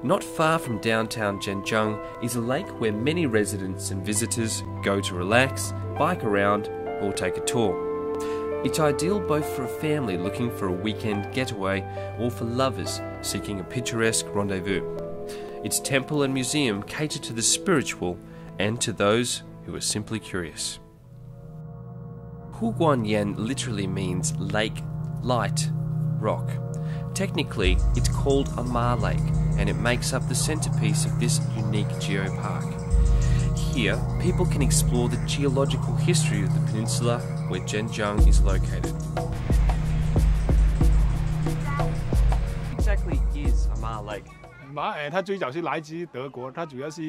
Not far from downtown Zhanjiang is a lake where many residents and visitors go to relax, bike around, or take a tour. It's ideal both for a family looking for a weekend getaway or for lovers seeking a picturesque rendezvous. Its temple and museum cater to the spiritual and to those who are simply curious. Huguangyan literally means lake, light, rock. Technically, it's called a Ma Lake, and it makes up the centerpiece of this unique geopark. Here, people can explore the geological history of the peninsula where Zhanjiang is located. What exactly is a Ma Lake? 它最早是来自德国，它主要是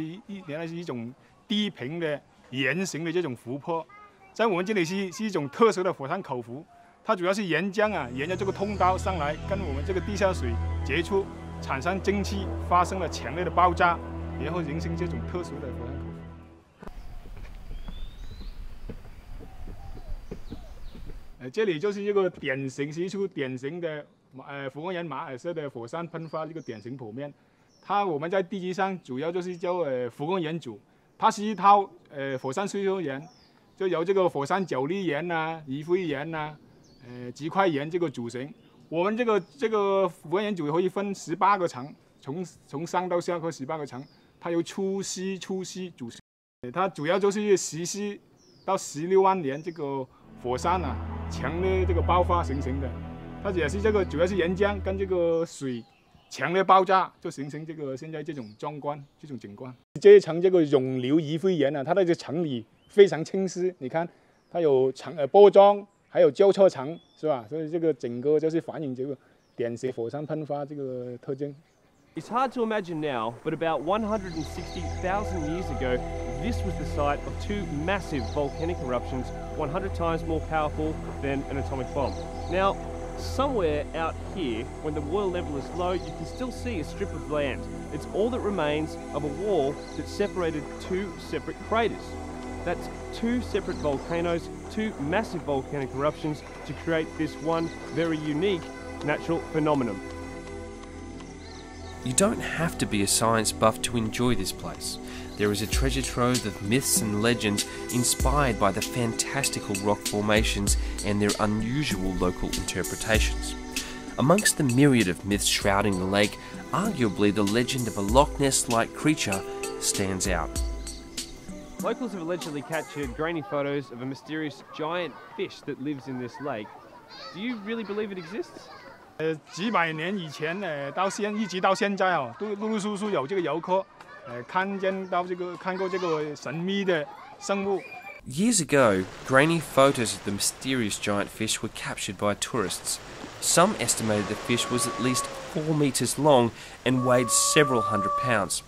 原来是一种低平的圆形的这种湖泊，在我们这里是一种特殊的火山口湖。 它主要是沿江啊，沿着这个通道上来，跟我们这个地下水接触，产生蒸汽，发生了强烈的爆炸，然后形成这种特殊的火山口。这里就是一个典型，是一处典型的胡光岩马尔社的火山喷发这个典型剖面。我们在地基上主要就是叫胡光岩组，它是一套火山碎屑岩，就由这个火山角砾岩呐、余灰岩呐。 极块岩这个组成，我们这个胡光岩组可以分18个层，从上到下和18个层，它由粗稀组成。它主要就是14到16万年这个火山啊强烈这个爆发形成的，它也是这个主要是岩浆跟这个水强烈爆炸，就形成这个现在这种壮观这种景观。这一层这个溶流余灰岩啊，它的这层理非常清晰，你看它有波状。 还有交错层是吧？所以这个整个就是反映这个典型火山喷发这个特征。It's hard to imagine now, but about 160,000 years ago, this was the site of two massive volcanic eruptions, 100 times more powerful than an atomic bomb. Now, somewhere out here, when the water level is low, you can still see a strip of land. It's all that remains of a wall that separated two separate craters. That's two separate volcanoes, two massive volcanic eruptions to create this one very unique natural phenomenon. You don't have to be a science buff to enjoy this place. There is a treasure trove of myths and legends inspired by the fantastical rock formations and their unusual local interpretations. Amongst the myriad of myths shrouding the lake, arguably the legend of a Loch Ness-like creature stands out. Locals have allegedly captured grainy photos of a mysterious giant fish that lives in this lake. Do you really believe it exists? 几百年以前一直到现在哦，都陆陆续续有这个游客看过这个神秘的生物。Years ago, grainy photos of the mysterious giant fish were captured by tourists. Some estimated the fish was at least 4 meters long and weighed several hundred pounds.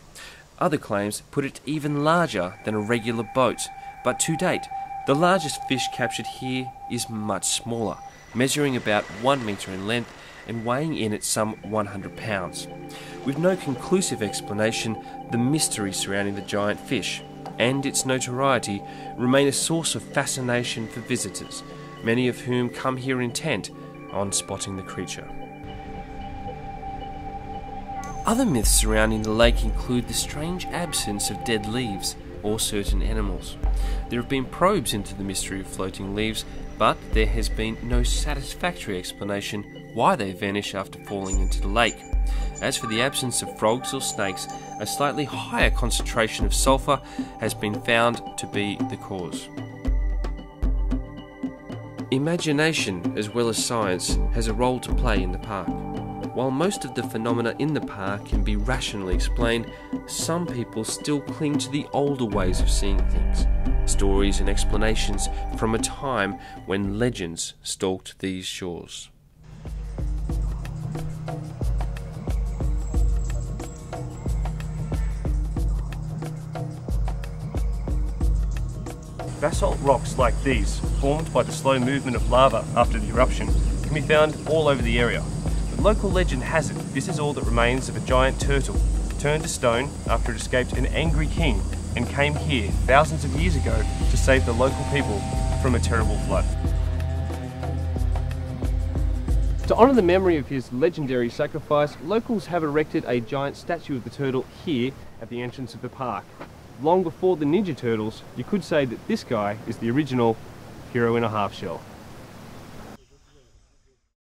Other claims put it even larger than a regular boat, but to date, the largest fish captured here is much smaller, measuring about 1 metre in length and weighing in at some 100 pounds. With no conclusive explanation, the mystery surrounding the giant fish and its notoriety remain a source of fascination for visitors, many of whom come here intent on spotting the creature. Other myths surrounding the lake include the strange absence of dead leaves or certain animals. There have been probes into the mystery of floating leaves, but there has been no satisfactory explanation why they vanish after falling into the lake. As for the absence of frogs or snakes, a slightly higher concentration of sulphur has been found to be the cause. Imagination, as well as science, has a role to play in the park. While most of the phenomena in the park can be rationally explained, some people still cling to the older ways of seeing things, stories and explanations from a time when legends stalked these shores. Basalt rocks like these, formed by the slow movement of lava after the eruption, can be found all over the area. But local legend has it this is all that remains of a giant turtle, turned to stone after it escaped an angry king and came here thousands of years ago to save the local people from a terrible flood. To honour the memory of his legendary sacrifice, locals have erected a giant statue of the turtle here at the entrance of the park. Long before the Ninja Turtles, you could say that this guy is the original hero in a half shell.